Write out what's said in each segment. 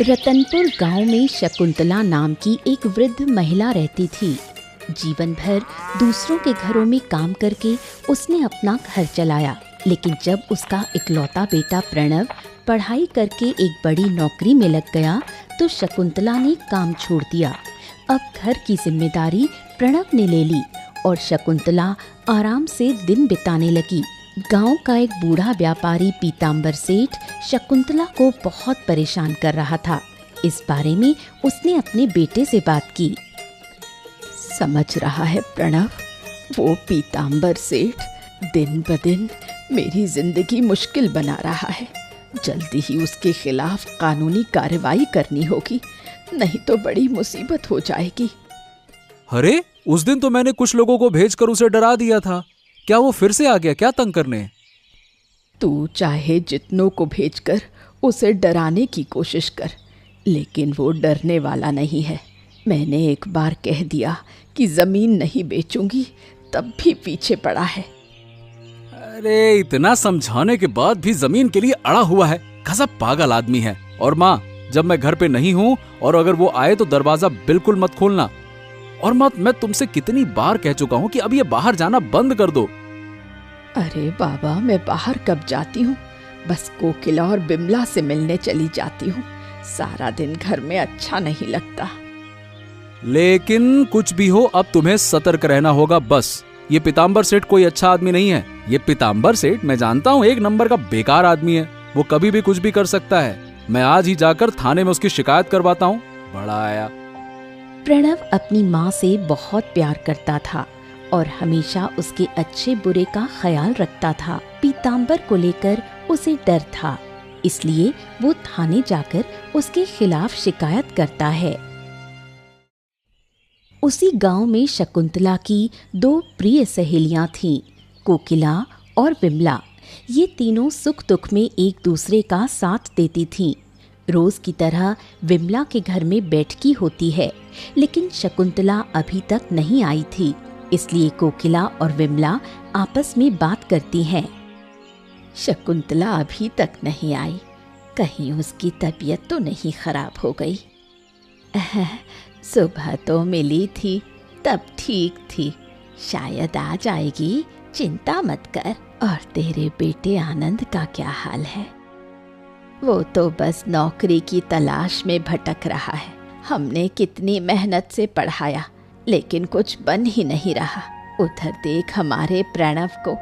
रतनपुर गांव में शकुंतला नाम की एक वृद्ध महिला रहती थी। जीवन भर दूसरों के घरों में काम करके उसने अपना घर चलाया, लेकिन जब उसका इकलौता बेटा प्रणव पढ़ाई करके एक बड़ी नौकरी में लग गया तो शकुंतला ने काम छोड़ दिया। अब घर की जिम्मेदारी प्रणव ने ले ली और शकुंतला आराम से दिन बिताने लगी। गांव का एक बूढ़ा व्यापारी पीताम्बर सेठ शकुंतला को बहुत परेशान कर रहा था। इस बारे में उसने अपने बेटे से बात की। समझ रहा है प्रणव, वो पीताम्बर सेठ दिन ब दिन मेरी जिंदगी मुश्किल बना रहा है। जल्दी ही उसके खिलाफ कानूनी कार्रवाई करनी होगी, नहीं तो बड़ी मुसीबत हो जाएगी। अरे उस दिन तो मैंने कुछ लोगों को भेजकर उसे डरा दिया था। क्या वो फिर से आ गया क्या तंग करने? तू चाहे जितनों को भेजकर उसे डराने की कोशिश कर, लेकिन वो डरने वाला नहीं है। मैंने एक बार कह दिया कि जमीन नहीं बेचूंगी, तब भी पीछे पड़ा है। अरे इतना समझाने के बाद भी जमीन के लिए अड़ा हुआ है। गजब पागल आदमी है। और माँ, जब मैं घर पे नहीं हूँ और अगर वो आए तो दरवाजा बिल्कुल मत खोलना। और मैं तुमसे कितनी बार कह चुका हूँ कि अब ये बाहर जाना बंद कर दो। अरे बाबा, मैं बाहर कब जाती हूँ, बस कोकिला और बिमला से मिलने चली जाती हूँ। सारा दिन घर में अच्छा नहीं लगता। लेकिन कुछ भी हो, अब तुम्हें सतर्क रहना होगा बस। ये पीताम्बर सेठ कोई अच्छा आदमी नहीं है। ये पीताम्बर सेठ मैं जानता हूँ एक नंबर का बेकार आदमी है। वो कभी भी कुछ भी कर सकता है। मैं आज ही जाकर थाने में उसकी शिकायत करवाता हूँ। बड़ा आया। प्रणव अपनी माँ से बहुत प्यार करता था और हमेशा उसके अच्छे बुरे का ख्याल रखता था। पीताम्बर को लेकर उसे डर था, इसलिए वो थाने जाकर उसके खिलाफ शिकायत करता है। उसी गांव में शकुंतला की दो प्रिय सहेलियां थीं, कोकिला और बिमला। ये तीनों सुख दुख में एक दूसरे का साथ देती थीं। रोज की तरह विमला के घर में बैठकी होती है, लेकिन शकुंतला अभी तक नहीं आई थी, इसलिए कोकिला और विमला आपस में बात करती हैं। शकुंतला अभी तक नहीं आई, कहीं उसकी तबीयत तो नहीं खराब हो गई। सुबह तो मिली थी, तब ठीक थी, शायद आ जाएगी, चिंता मत कर। और तेरे बेटे आनंद का क्या हाल है? वो तो बस नौकरी की तलाश में भटक रहा है। हमने कितनी मेहनत से पढ़ाया, लेकिन कुछ बन ही नहीं रहा। उधर देख हमारे प्रणव को,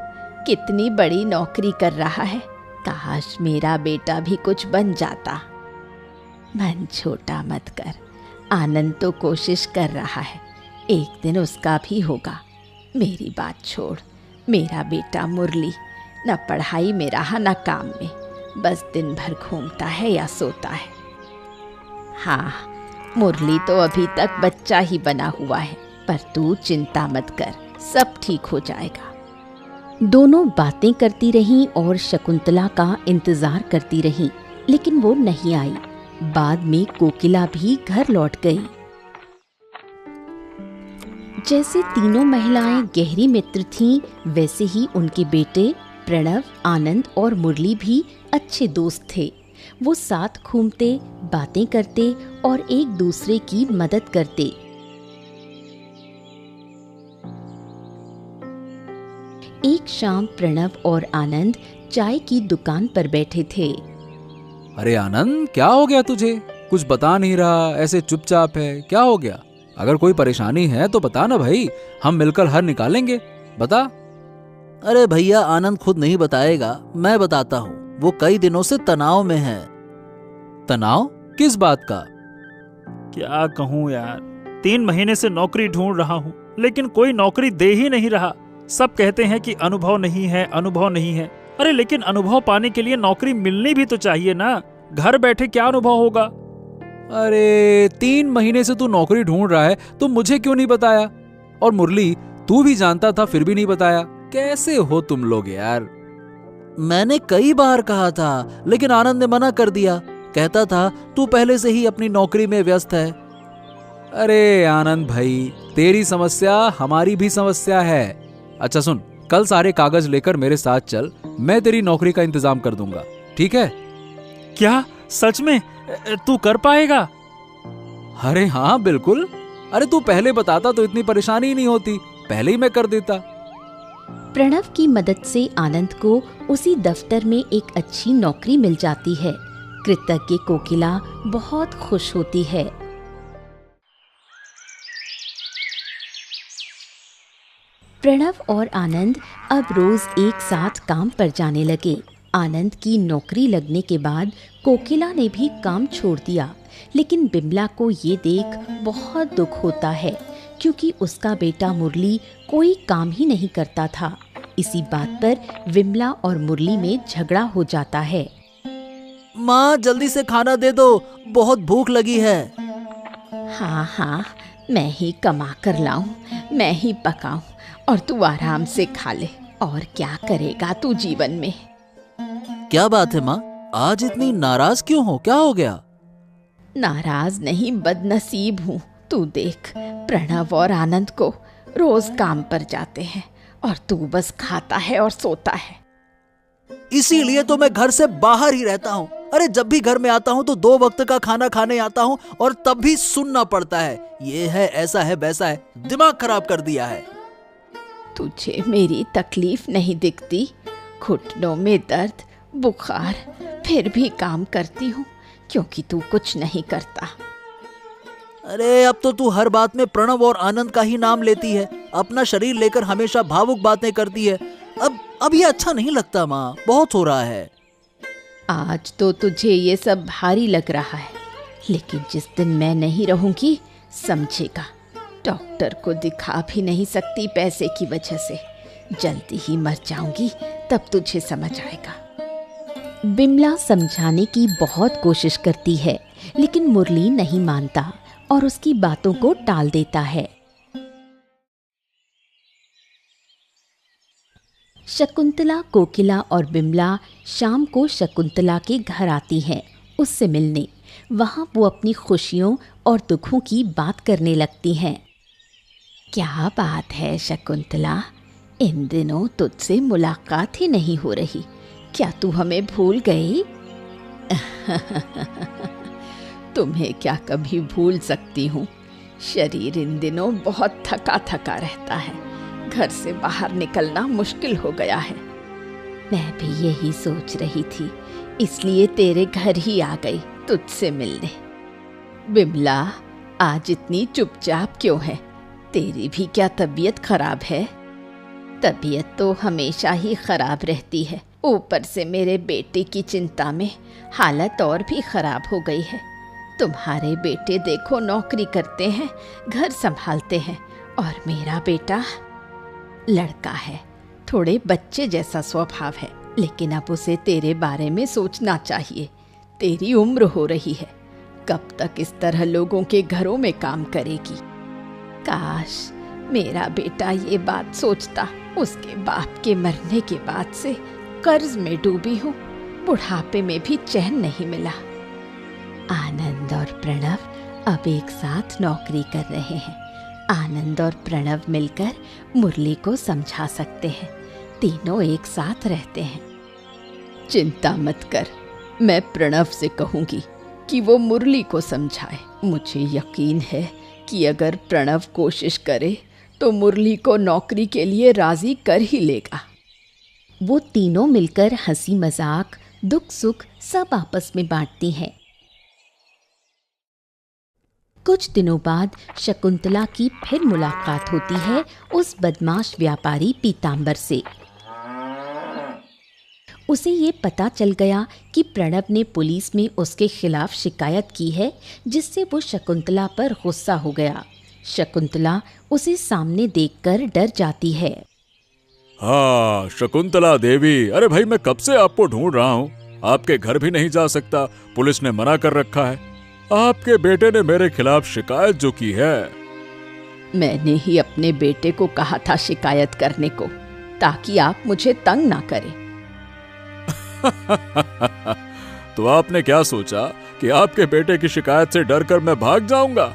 कितनी बड़ी नौकरी कर रहा है। काश मेरा बेटा भी कुछ बन जाता। मन छोटा मत कर, आनंद तो कोशिश कर रहा है, एक दिन उसका भी होगा। मेरी बात छोड़, मेरा बेटा मुरली न पढ़ाई में रहा न काम में, बस दिन भर घूमता है या सोता है। हाँ, मुरली तो अभी तक बच्चा ही बना हुआ है, पर तू चिंता मत कर, सब ठीक हो जाएगा। दोनों बातें करती रहीं और शकुंतला का इंतजार करती रहीं, लेकिन वो नहीं आई। बाद में कोकिला भी घर लौट गई। जैसे तीनों महिलाएं गहरी मित्र थीं, वैसे ही उनके बेटे प्रणव, आनंद और मुरली भी अच्छे दोस्त थे। वो साथ घूमते, बातें करते और एक दूसरे की मदद करते। एक शाम प्रणव और आनंद चाय की दुकान पर बैठे थे। अरे आनंद, क्या हो गया तुझे? कुछ बता नहीं रहा, ऐसे चुपचाप है, क्या हो गया? अगर कोई परेशानी है तो बता ना भाई, हम मिलकर हल निकालेंगे। बता। अरे भैया, आनंद खुद नहीं बताएगा, मैं बताता हूँ। वो कई दिनों से तनाव में है। तनाव? किस बात का? क्या कहूँ यार, 3 महीने से नौकरी ढूंढ रहा हूँ, लेकिन कोई नौकरी दे ही नहीं रहा। सब कहते हैं कि अनुभव नहीं है, अनुभव नहीं है। अरे लेकिन अनुभव पाने के लिए नौकरी मिलनी भी तो चाहिए ना। घर बैठे क्या अनुभव होगा? अरे 3 महीने से तू नौकरी ढूंढ रहा है तो मुझे क्यों नहीं बताया? और मुरली, तू भी जानता था फिर भी नहीं बताया। कैसे हो तुम लोग यार? मैंने कई बार कहा था, लेकिन आनंद ने मना कर दिया। कहता था तू पहले से ही अपनी नौकरी में व्यस्त है। अरे आनंद भाई, तेरी समस्या हमारी भी समस्या है। अच्छा सुन, कल सारे कागज लेकर मेरे साथ चल, मैं तेरी नौकरी का इंतजाम कर दूंगा, ठीक है? क्या सच में तू कर पाएगा? अरे हाँ बिल्कुल। अरे तू पहले बताता तो इतनी परेशानी ही नहीं होती, पहले ही मैं कर देता। प्रणव की मदद से आनंद को उसी दफ्तर में एक अच्छी नौकरी मिल जाती है। कृतज्ञ कोकिला बहुत खुश होती है। प्रणव और आनंद अब रोज एक साथ काम पर जाने लगे। आनंद की नौकरी लगने के बाद कोकिला ने भी काम छोड़ दिया, लेकिन बिमला को ये देख बहुत दुख होता है क्योंकि उसका बेटा मुरली कोई काम ही नहीं करता था। इसी बात पर विमला और मुरली में झगड़ा हो जाता है। माँ जल्दी से खाना दे दो, बहुत भूख लगी है। हाँ हाँ, मैं ही कमा कर लाऊं, मैं ही पकाऊं और तू आराम से खा ले। और क्या करेगा तू जीवन में? क्या बात है माँ, आज इतनी नाराज क्यों हो? क्या हो गया? नाराज नहीं, बदनसीब हूँ। तू देख, प्रणव और आनंद को रोज काम पर जाते हैं और तू बस खाता है और सोता है। इसीलिए तो मैं घर से बाहर ही रहता हूँ। अरे जब भी घर में आता हूँ तो 2 वक्त का खाना खाने आता हूँ और तब भी सुनना पड़ता है, ये है, ऐसा है, वैसा है। दिमाग खराब कर दिया है। तुझे मेरी तकलीफ नहीं दिखती? घुटनों में दर्द, बुखार, फिर भी काम करती हूँ क्योंकि तू कुछ नहीं करता। अरे अब तो तू हर बात में प्रणव और आनंद का ही नाम लेती है, अपना शरीर लेकर हमेशा भावुक बातें करती है। अब ये अच्छा नहीं लगता माँ, बहुत हो रहा है। आज तो तुझे ये सब भारी लग रहा है, लेकिन जिस दिन मैं नहीं रहूंगी समझेगा। डॉक्टर को दिखा भी नहीं सकती पैसे की वजह से। जल्दी ही मर जाऊंगी, तब तुझे समझ आएगा। बिमला समझाने की बहुत कोशिश करती है, लेकिन मुरली नहीं मानता और उसकी बातों को टाल देता है। शकुंतला, कोकिला और बिमला शाम को शकुंतला के घर आती हैं उससे मिलने। वहाँ वो अपनी खुशियों और दुखों की बात करने लगती हैं। क्या बात है शकुंतला, इन दिनों तुझसे मुलाकात ही नहीं हो रही। क्या तू हमें भूल गई? तुम्हें क्या कभी भूल सकती हूँ? शरीर इन दिनों बहुत थका थका रहता है। घर से बाहर निकलना मुश्किल हो गया है। मैं भी यही सोच रही थी, इसलिए तेरे घर ही आ गई तुझसे मिलने। बिमला, आज इतनी चुपचाप क्यों है? तेरी भी क्या तबीयत खराब है? तबीयत तो हमेशा ही खराब रहती है, ऊपर से मेरे बेटे की चिंता में हालत और भी खराब हो गई है। तुम्हारे बेटे देखो नौकरी करते हैं, घर संभालते हैं, और मेरा बेटा लड़का है, थोड़े बच्चे जैसा स्वभाव है, लेकिन अब उसे तेरे बारे में सोचना चाहिए। तेरी उम्र हो रही है, कब तक इस तरह लोगों के घरों में काम करेगी? काश मेरा बेटा ये बात सोचता। उसके बाप के मरने के बाद से कर्ज में डूबी हूँ, बुढ़ापे में भी चैन नहीं मिला। आनंद और प्रणव अब एक साथ नौकरी कर रहे हैं। आनंद और प्रणव मिलकर मुरली को समझा सकते हैं। तीनों एक साथ रहते हैं। चिंता मत कर, मैं प्रणव से कहूंगी कि वो मुरली को समझाए। मुझे यकीन है कि अगर प्रणव कोशिश करे तो मुरली को नौकरी के लिए राजी कर ही लेगा। वो तीनों मिलकर हंसी मजाक, दुख सुख सब आपस में बांटती हैं। कुछ दिनों बाद शकुंतला की फिर मुलाकात होती है उस बदमाश व्यापारी पीतांबर से। उसे ये पता चल गया कि प्रणव ने पुलिस में उसके खिलाफ शिकायत की है, जिससे वो शकुंतला पर गुस्सा हो गया। शकुंतला उसे सामने देखकर डर जाती है। हाँ शकुंतला देवी, अरे भाई मैं कब से आपको ढूंढ रहा हूँ। आपके घर भी नहीं जा सकता, पुलिस ने मना कर रखा है। आपके बेटे ने मेरे खिलाफ शिकायत जो की है। मैंने ही अपने बेटे को कहा था शिकायत करने को, ताकि आप मुझे तंग ना करें। तो आपने क्या सोचा कि आपके बेटे की शिकायत से डरकर मैं भाग जाऊंगा,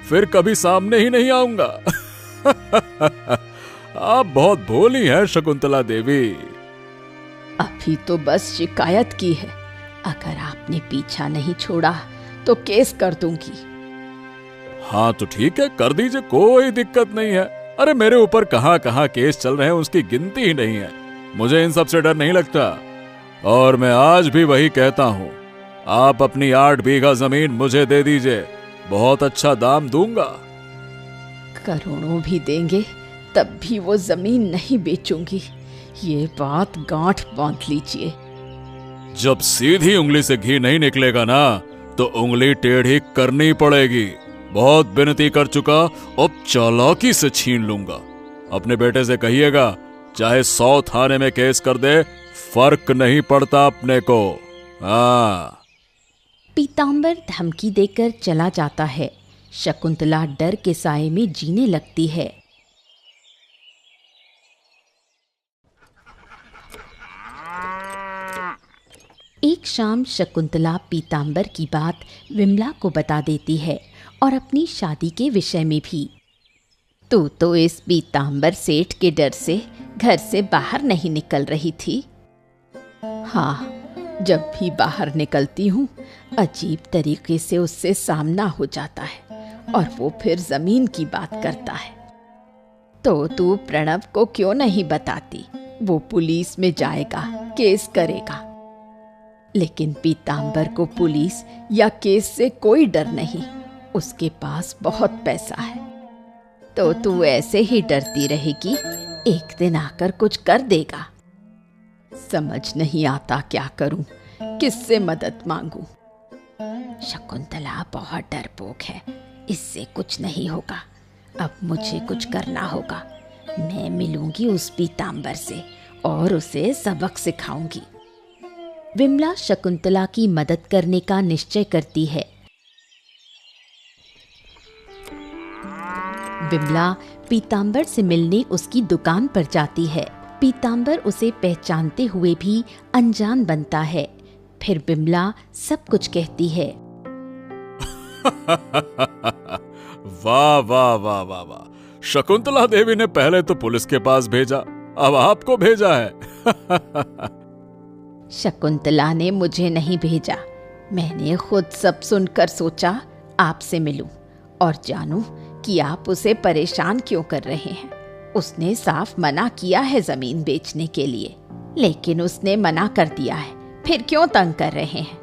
फिर कभी सामने ही नहीं आऊंगा? आप बहुत भोली हैं शकुंतला देवी। अभी तो बस शिकायत की है, अगर आपने पीछा नहीं छोड़ा तो केस कर दूंगी। हाँ तो ठीक है, कर दीजिए, कोई दिक्कत नहीं है। अरे मेरे ऊपर कहाँ कहाँ केस चल रहे हैं उसकी गिनती ही नहीं है। मुझे इन सब से डर नहीं लगता और मैं आज भी वही कहता हूँ, आप अपनी 8 बीघा जमीन मुझे दे दीजिए, बहुत अच्छा दाम दूंगा। करोड़ों भी देंगे तब भी वो जमीन नहीं बेचूंगी, ये बात गांठ बांध लीजिए। जब सीधी उंगली से घी नहीं निकलेगा ना तो उंगली टेढ़ी करनी पड़ेगी। बहुत विनती कर चुका, अब चालाकी से छीन लूंगा। अपने बेटे से कहिएगा चाहे 100 थाने में केस कर दे, फर्क नहीं पड़ता अपने को। हाँ। पीतांबर धमकी देकर चला जाता है। शकुंतला डर के साए में जीने लगती है। एक शाम शकुंतला पीतांबर की बात विमला को बता देती है और अपनी शादी के विषय में भी। तू तो इस पीतांबर सेठ के डर से घर से बाहर नहीं निकल रही थी। हाँ, जब भी बाहर निकलती हूँ अजीब तरीके से उससे सामना हो जाता है और वो फिर जमीन की बात करता है। तो तू प्रणव को क्यों नहीं बताती? वो पुलिस में जाएगा, केस करेगा। लेकिन पीतांबर को पुलिस या केस से कोई डर नहीं, उसके पास बहुत पैसा है। तो तू ऐसे ही डरती रहेगी, एक दिन आकर कुछ कर देगा। समझ नहीं आता क्या करूं, किससे मदद मांगूं। शकुंतला बहुत डरपोक है, इससे कुछ नहीं होगा। अब मुझे कुछ करना होगा। मैं मिलूंगी उस पीतांबर से और उसे सबक सिखाऊंगी। विमला शकुंतला की मदद करने का निश्चय करती है। विमला पीतांबर से मिलने उसकी दुकान पर जाती है। पीतांबर उसे पहचानते हुए भी अनजान बनता है। फिर विमला सब कुछ कहती है। वाह वाह वाह वाह वाह, शकुंतला देवी ने पहले तो पुलिस के पास भेजा, अब आपको भेजा है। शकुंतला ने मुझे नहीं भेजा, मैंने खुद सब सुनकर सोचा आपसे मिलूं और जानूं कि आप उसे परेशान क्यों कर रहे हैं। उसने साफ मना किया है जमीन बेचने के लिए, लेकिन उसने मना कर दिया है, फिर क्यों तंग कर रहे हैं?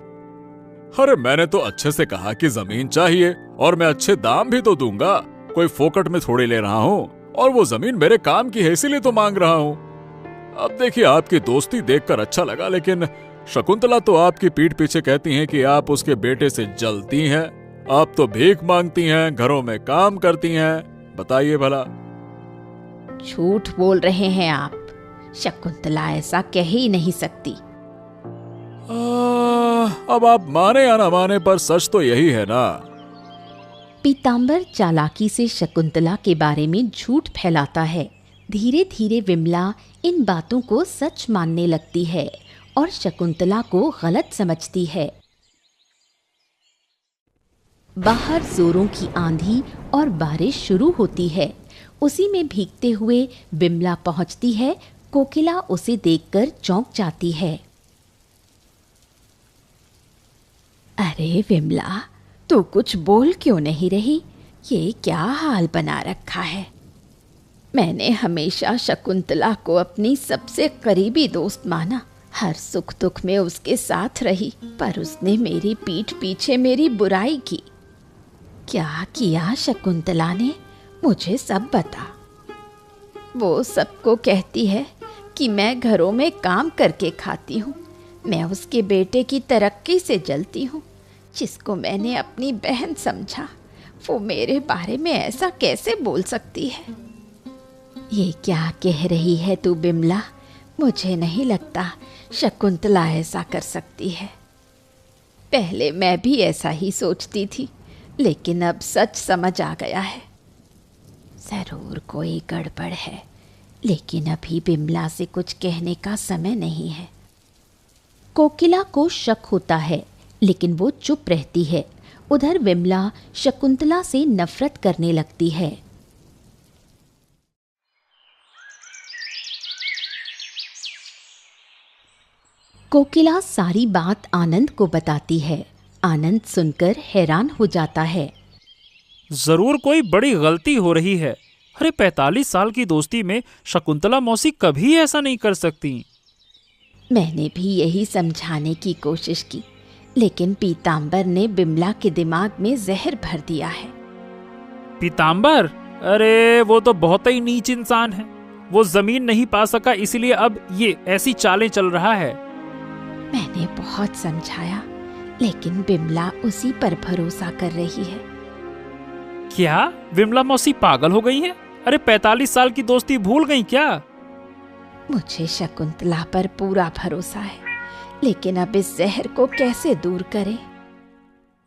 अरे मैंने तो अच्छे से कहा कि जमीन चाहिए और मैं अच्छे दाम भी तो दूंगा, कोई फोकट में थोड़ी ले रहा हूँ। और वो जमीन मेरे काम की है इसीलिए तो मांग रहा हूँ। अब देखिए, आपकी दोस्ती देखकर अच्छा लगा, लेकिन शकुंतला तो आपकी पीठ पीछे कहती हैं कि आप उसके बेटे से जलती हैं, आप तो भीख मांगती हैं, घरों में काम करती हैं। बताइए भला। झूठ बोल रहे हैं आप। शकुंतला ऐसा कह ही नहीं सकती। अब आप माने या ना माने, पर सच तो यही है ना। पीतांबर चालाकी से शकुंतला के बारे में झूठ फैलाता है। धीरे धीरे विमला इन बातों को सच मानने लगती है और शकुंतला को गलत समझती है। बाहर जोरों की आंधी और बारिश शुरू होती है। उसी में भीगते हुए विमला पहुंचती है। कोकिला उसे देखकर चौंक जाती है। अरे विमला, तू कुछ बोल क्यों नहीं रही? ये क्या हाल बना रखा है? मैंने हमेशा शकुंतला को अपनी सबसे करीबी दोस्त माना, हर सुख दुख में उसके साथ रही, पर उसने मेरी पीठ पीछे मेरी बुराई की। क्या किया शकुंतला ने? मुझे सब बता। वो सबको कहती है कि मैं घरों में काम करके खाती हूँ, मैं उसके बेटे की तरक्की से जलती हूँ। जिसको मैंने अपनी बहन समझा, वो मेरे बारे में ऐसा कैसे बोल सकती है? ये क्या कह रही है तू बिमला? मुझे नहीं लगता शकुंतला ऐसा कर सकती है। पहले मैं भी ऐसा ही सोचती थी, लेकिन अब सच समझ आ गया है। जरूर कोई गड़बड़ है, लेकिन अभी बिमला से कुछ कहने का समय नहीं है। कोकिला को शक होता है, लेकिन वो चुप रहती है। उधर विमला शकुंतला से नफरत करने लगती है। कोकिला सारी बात आनंद को बताती है। आनंद सुनकर हैरान हो जाता है। जरूर कोई बड़ी गलती हो रही है। अरे 45 साल की दोस्ती में शकुंतला मौसी कभी ऐसा नहीं कर सकती। मैंने भी यही समझाने की कोशिश की, लेकिन पीताम्बर ने बिमला के दिमाग में जहर भर दिया है। पीताम्बर? अरे वो तो बहुत ही नीच इंसान है। वो जमीन नहीं पा सका, इसलिए अब ये ऐसी चालें चल रहा है। मैंने बहुत समझाया, लेकिन बिमला उसी पर भरोसा कर रही है। क्या विमला मौसी पागल हो गई है? अरे 45 साल की दोस्ती भूल गई क्या? मुझे शकुंतला पर पूरा भरोसा है, लेकिन अब इस जहर को कैसे दूर करें?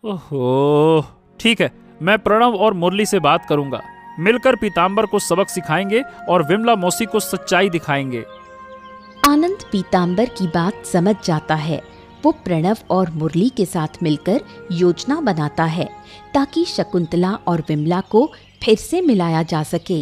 ओहो, ठीक है, मैं प्रणव और मुरली से बात करूंगा। मिलकर पीताम्बर को सबक सिखाएंगे और विमला मौसी को सच्चाई दिखाएंगे। आनंद पीताम्बर की बात समझ जाता है। वो प्रणव और मुरली के साथ मिलकर योजना बनाता है ताकि शकुंतला और विमला को फिर से मिलाया जा सके।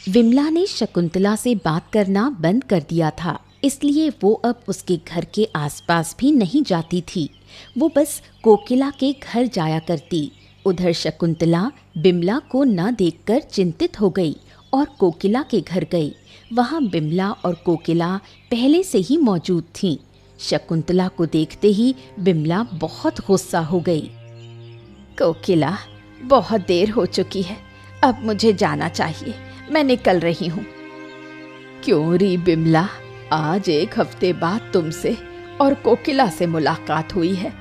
विमला ने शकुंतला से बात करना बंद कर दिया था, इसलिए वो अब उसके घर के आसपास भी नहीं जाती थी। वो बस कोकिला के घर जाया करती। उधर शकुंतला बिमला को न देखकर चिंतित हो गई और कोकिला के घर गई। वहाँ बिमला और कोकिला पहले से ही मौजूद थीं। शकुंतला को देखते ही बिमला बहुत गुस्सा हो गई। कोकिला, बहुत देर हो चुकी है, अब मुझे जाना चाहिए। मैं निकल रही हूँ। क्यों री बिमला, आज 1 हफ्ते बाद तुमसे और कोकिला से मुलाकात हुई है।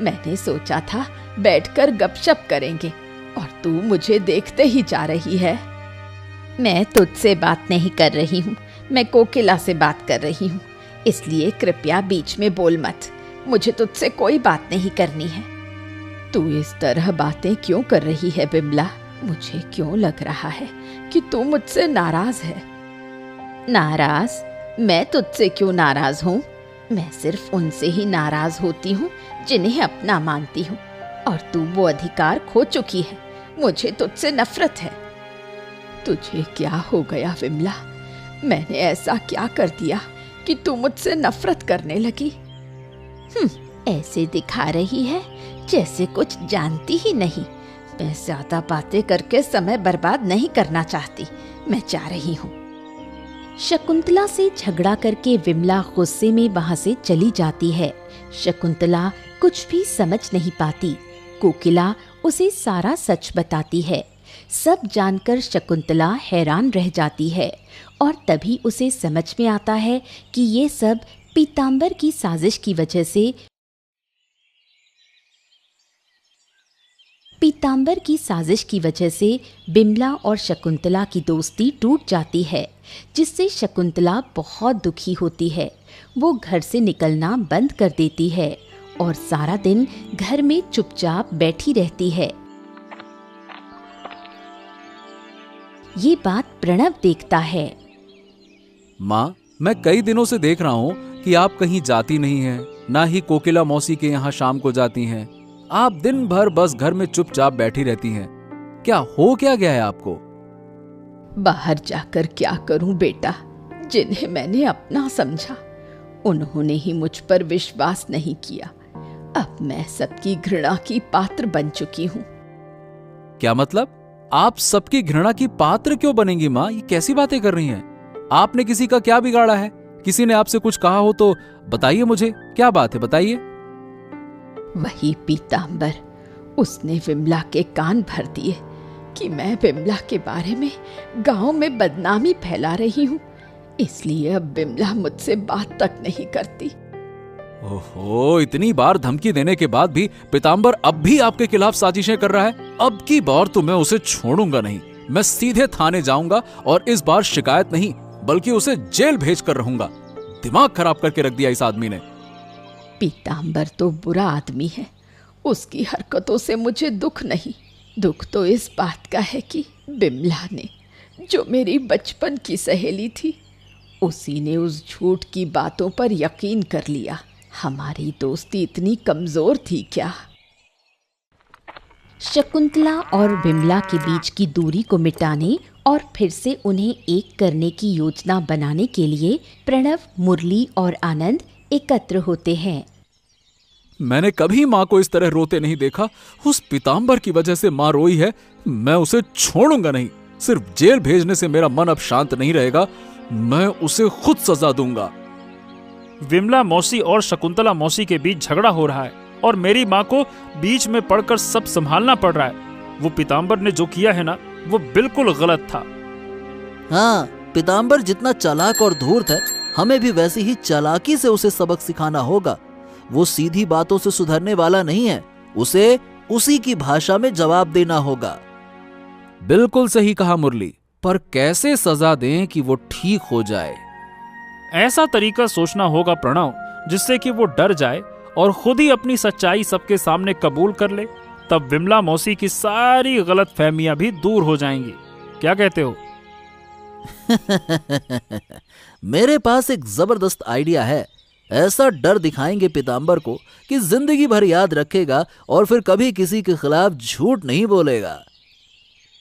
मैंने सोचा था बैठकर गपशप करेंगे, और तू मुझे देखते ही जा रही है। मैं तुझसे बात नहीं कर रही हूँ, मैं कोकिला से बात कर रही हूँ। इसलिए कृपया बीच में बोल मत। मुझे तुझसे कोई बात नहीं करनी है। तू इस तरह बातें क्यों कर रही है बिमला? मुझे क्यों लग रहा है कि तू मुझसे नाराज है। नाराज? मैं तुझसे क्यों नाराज हूँ? मैं सिर्फ उनसे ही नाराज होती हूँ जिन्हें अपना मानती हूँ, और तू वो अधिकार खो चुकी है। मुझे तुझसे नफरत है। तुझे क्या हो गया विमला? मैंने ऐसा क्या कर दिया कि तू मुझसे नफरत करने लगी? ऐसे दिखा रही है जैसे कुछ जानती ही नहीं। मैं ज्यादा बातें करके समय बर्बाद नहीं करना चाहती। मैं जा रही हूँ। शकुंतला से झगड़ा करके विमला गुस्से में वहां से चली जाती है। शकुंतला कुछ भी समझ नहीं पाती। कोकिला उसे सारा सच बताती है। सब जानकर शकुंतला हैरान रह जाती है, और तभी उसे समझ में आता है कि ये सब पीताम्बर की साजिश की वजह से बिमला और शकुंतला की दोस्ती टूट जाती है, जिससे शकुंतला बहुत दुखी होती है। वो घर से निकलना बंद कर देती है और सारा दिन घर में चुपचाप बैठी रहती है। ये बात प्रणव देखता है। माँ, मैं कई दिनों से देख रहा हूँ कि आप कहीं जाती नहीं हैं, ना ही कोकिला मौसी के यहाँ शाम को जाती हैं। आप दिन भर बस घर में चुपचाप बैठी रहती हैं। क्या हो क्या गया है आपको? बाहर जाकर क्या करूं बेटा? जिन्हें मैंने अपना समझा, उन्होंने ही मुझ पर विश्वास नहीं किया। अब मैं सबकी घृणा की पात्र बन चुकी हूँ। क्या मतलब? आप सबकी घृणा की पात्र क्यों बनेंगी माँ? ये कैसी बातें कर रही हैं? आपने किसी का क्या बिगाड़ा है? किसी ने आपसे कुछ कहा हो तो बताइए मुझे, क्या बात है, बताइए। वही पीताम्बर, उसने विमला के कान भर दिए कि मैं विमला के बारे में गांव में बदनामी फैला रही हूँ। इसलिए अब बिमला मुझसे बात तक नहीं करती। ओहो, इतनी बार धमकी देने के बाद भी पीताम्बर अब भी आपके खिलाफ साजिशें कर रहा है। अब की बार तो मैं उसे छोड़ूंगा नहीं। मैं सीधे थाने जाऊंगा और इस बार शिकायत नहीं बल्कि उसे जेल भेज कर रहूंगा। दिमाग खराब करके रख दिया इस आदमी ने। पीताम्बर तो बुरा आदमी है। उसकी हरकतों से मुझे दुख नहीं, दुख तो इस बात का है कि बिमला ने, जो मेरी बचपन की सहेली थी, उसी ने उस झूठ की बातों पर यकीन कर लिया। हमारी दोस्ती इतनी कमजोर थी क्या? शकुंतला और बिमला के बीच की दूरी को मिटाने और फिर से उन्हें एक करने की योजना बनाने के लिए प्रणव, मुरली और आनंद एकत्र होते हैं। मैंने कभी माँ को इस तरह रोते नहीं देखा। उस पीताम्बर की वजह से माँ रोई है। मैं उसे छोड़ूंगा नहीं। सिर्फ जेल भेजने से मेरा मन अब शांत नहीं रहेगा। मैं उसे खुद सजा दूंगा। विमला मौसी और शकुंतला मौसी के बीच झगड़ा हो रहा है और मेरी माँ को बीच में पड़कर सब संभालना पड़ रहा है। वो पीताम्बर ने जो किया है ना, वो बिल्कुल गलत था। हाँ, पीताम्बर जितना चालाक और धूर्त है, हमें भी वैसी ही चालाकी से उसे सबक सिखाना होगा। वो सीधी बातों से सुधरने वाला नहीं है। उसे उसी की भाषा में जवाब देना होगा। बिल्कुल सही कहा मुरली, पर कैसे सजा दें कि वो ठीक हो जाए? ऐसा तरीका सोचना होगा प्रणव, जिससे कि वो डर जाए और खुद ही अपनी सच्चाई सबके सामने कबूल कर ले। तब विमला मौसी की सारी गलत फहमियां भी दूर हो जाएंगी। क्या कहते हो? मेरे पास एक जबरदस्त आइडिया है। ऐसा डर दिखाएंगे पीताम्बर को कि जिंदगी भर याद रखेगा और फिर कभी किसी के खिलाफ झूठ नहीं बोलेगा।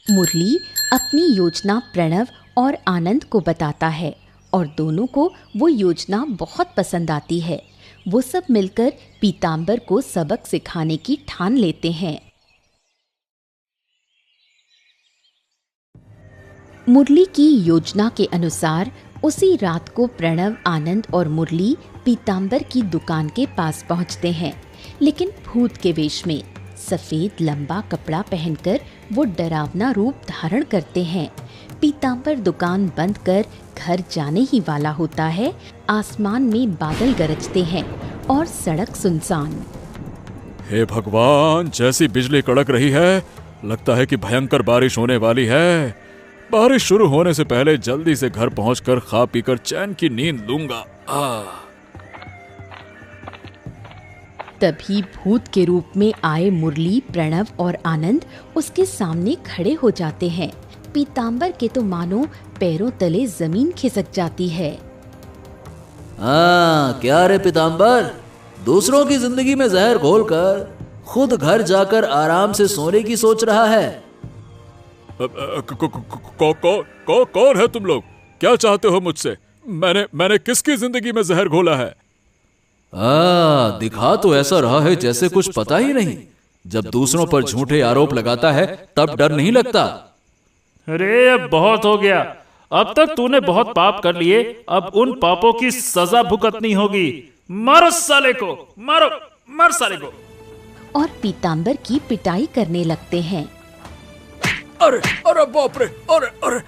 मुरली अपनी योजना प्रणव और आनंद को बताता है और दोनों को वो योजना बहुत पसंद आती है। वो सब मिलकर पीताम्बर को सबक सिखाने की ठान लेते हैं। मुरली की योजना के अनुसार उसी रात को प्रणव, आनंद और मुरली पीताम्बर की दुकान के पास पहुंचते हैं, लेकिन भूत के वेश में। सफेद लंबा कपड़ा पहनकर वो डरावना रूप धारण करते हैं। पीताम्बर दुकान बंद कर घर जाने ही वाला होता है। आसमान में बादल गरजते हैं और सड़क सुनसान। हे भगवान, जैसी बिजली कड़क रही है, लगता है कि भयंकर बारिश होने वाली है। बारिश शुरू होने से पहले जल्दी से घर पहुंचकर खा पीकर चैन की नींद लूंगा। तभी भूत के रूप में आए मुरली, प्रणव और आनंद उसके सामने खड़े हो जाते हैं। पीताम्बर के तो मानो पैरों तले जमीन खिसक जाती है। क्या रे पीताम्बर, दूसरों की जिंदगी में जहर घोलकर खुद घर जाकर आराम से सोने की सोच रहा है? कौन है तुम लोग? क्या चाहते हो मुझसे? मैंने किसकी जिंदगी में जहर घोला है? दिखा तो ऐसा रहा है जैसे कुछ पता ही नहीं। जब दूसरों पर झूठे आरोप लगाता है तब डर नहीं लगता। अरे अब बहुत हो गया। अब तक तूने बहुत पाप कर लिए। अब उन पापों की सजा भुगतनी होगी। मारो साले को, मारो, मार साले को। और पीताम्बर की पिटाई करने लगते हैं। अरे अरे बाप रे, अरे अरे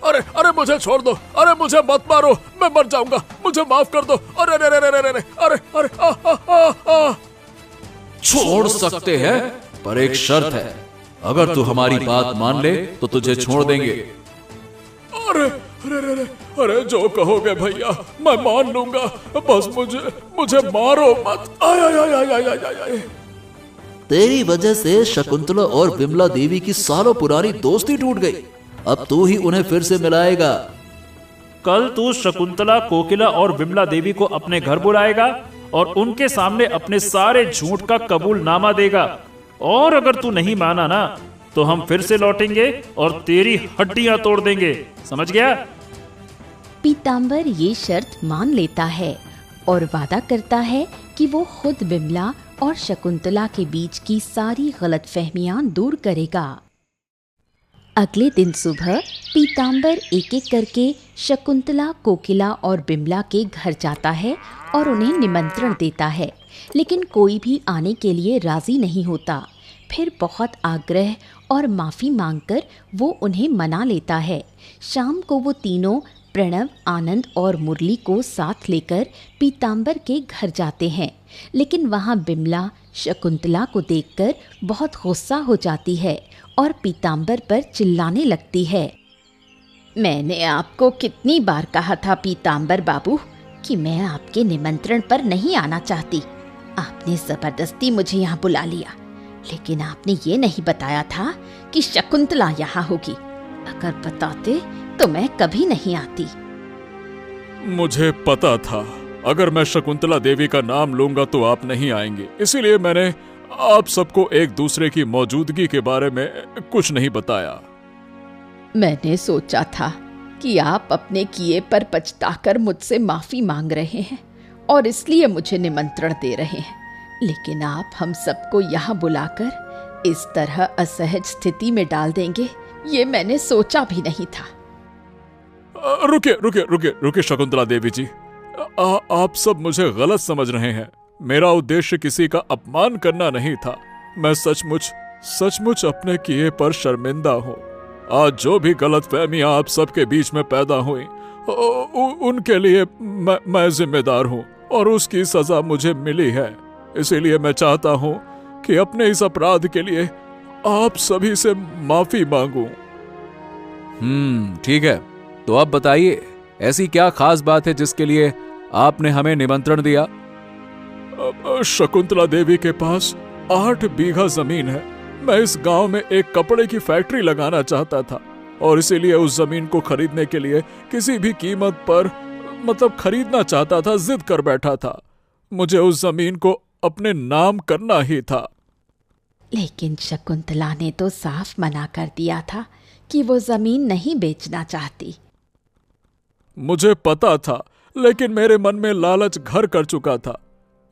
अरे अरे मुझे छोड़ दो, अरे मुझे मत मारो, मैं मर जाऊंगा, मुझे माफ कर दो। अरे अरे अरे अरे अरे अरे छोड़ सकते हैं, पर एक शर्त है। अगर तू हमारी बात मान ले तो तुझे छोड़ देंगे। अरे अरे अरे अरे जो कहोगे भैया, मैं मान लूंगा। बस मुझे मारो मत। आय। तेरी वजह से शकुंतला और विमला देवी की सालों पुरानी दोस्ती टूट गई। अब तू ही उन्हें फिर से मिलाएगा। कल तू शकुंतला, कोकिला और विमला देवी को अपने घर बुलाएगा और उनके सामने अपने सारे झूठ का कबूलनामा देगा। और अगर तू नहीं माना ना, तो हम फिर से लौटेंगे और तेरी हड्डियां तोड़ देंगे। समझ गया? पीताम्बर ये शर्त मान लेता है और वादा करता है कि वो खुद विमला और शकुंतला के बीच की सारी गलतफहमियां दूर करेगा। अगले दिन सुबह पीताम्बर एक एक करके शकुंतला, कोकिला और विमला के घर जाता है और उन्हें निमंत्रण देता है, लेकिन कोई भी आने के लिए राजी नहीं होता। फिर बहुत आग्रह और माफ़ी मांगकर वो उन्हें मना लेता है। शाम को वो तीनों प्रणव, आनंद और मुरली को साथ लेकर पीताम्बर के घर जाते हैं, लेकिन वहाँ विमला शकुंतला को देखकर बहुत गुस्सा हो जाती है और पीताम्बर पर चिल्लाने लगती है। मैंने आपको कितनी बार कहा था पीताम्बर बाबू कि मैं आपके निमंत्रण पर नहीं आना चाहती। आपने जबरदस्ती मुझे यहाँ बुला लिया, लेकिन आपने ये नहीं बताया था कि शकुंतला यहाँ होगी। अगर बताते तो मैं कभी नहीं आती। मुझे पता था अगर मैं शकुंतला देवी का नाम लूंगा तो आप नहीं आएंगे, इसीलिए मैंने आप सबको एक दूसरे की मौजूदगी के बारे में कुछ नहीं बताया। मैंने सोचा था कि आप अपने किए पर पछताकर मुझसे माफी मांग रहे हैं और इसलिए मुझे निमंत्रण दे रहे हैं, लेकिन आप हम सबको यहाँ बुलाकर इस तरह असहज स्थिति में डाल देंगे, ये मैंने सोचा भी नहीं था। रुकिए रुकिए रुकिए रुकिए शकुंतला देवी जी, आप सब मुझे गलत समझ रहे हैं। मेरा उद्देश्य किसी का अपमान करना नहीं था। मैं सचमुच अपने किए पर शर्मिंदा हूँ। आज जो भी गलतफहमियां आप सबके बीच में पैदा हुई, उनके लिए मैं जिम्मेदार हूँ और उसकी सजा मुझे मिली है। इसीलिए मैं चाहता हूँ कि अपने इस अपराध के लिए आप सभी से माफी मांगूं। ठीक है, तो आप बताइए ऐसी क्या खास बात है जिसके लिए आपने हमें निमंत्रण दिया? शकुंतला देवी के पास 8 बीघा जमीन है। मैं इस गांव में एक कपड़े की फैक्ट्री लगाना चाहता था और इसीलिए उस जमीन को खरीदने के लिए किसी भी कीमत पर खरीदना चाहता था, जिद कर बैठा था। मुझे उस जमीन को अपने नाम करना ही था। लेकिन शकुंतला ने तो साफ मना कर दिया था कि वो जमीन नहीं बेचना चाहती। मुझे पता था, लेकिन मेरे मन में लालच घर कर चुका था।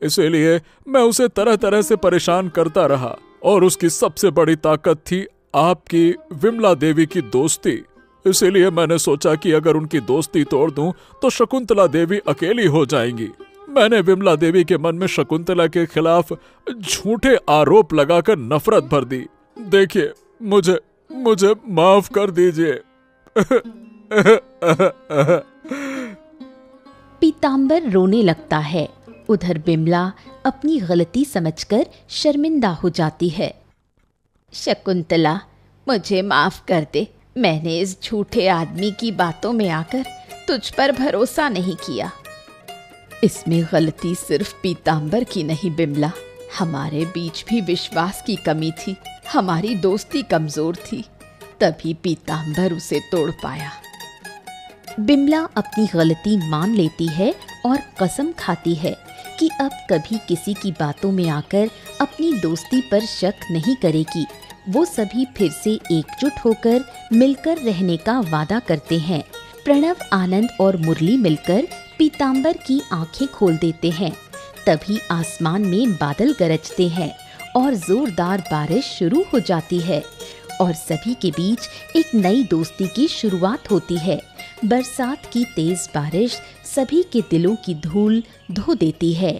इसीलिए मैं उसे तरह तरह से परेशान करता रहा और उसकी सबसे बड़ी ताकत थी आपकी विमला देवी की दोस्ती। इसीलिए मैंने सोचा कि अगर उनकी दोस्ती तोड़ दूं तो शकुंतला देवी अकेली हो जाएंगी। मैंने विमला देवी के मन में शकुंतला के खिलाफ झूठे आरोप लगाकर नफरत भर दी। देखिए, मुझे माफ कर दीजिए। पीतांबर रोने लगता है। उधर बिमला अपनी गलती समझकर शर्मिंदा हो जाती है। शकुंतला, मुझे माफ कर दे। मैंने इस झूठे आदमी की बातों में आकर तुझ पर भरोसा नहीं किया। इसमें गलती सिर्फ पीतांबर की नहीं बिमला, हमारे बीच भी विश्वास की कमी थी। हमारी दोस्ती कमजोर थी, तभी पीतांबर उसे तोड़ पाया। बिमला अपनी गलती मान लेती है और कसम खाती है कि अब कभी किसी की बातों में आकर अपनी दोस्ती पर शक नहीं करेगी। वो सभी फिर से एकजुट होकर मिलकर रहने का वादा करते हैं। प्रणव, आनंद और मुरली मिलकर पीतांबर की आंखें खोल देते हैं। तभी आसमान में बादल गरजते हैं और जोरदार बारिश शुरू हो जाती है और सभी के बीच एक नई दोस्ती की शुरुआत होती है। बरसात की तेज बारिश सभी के दिलों की धूल धो देती है।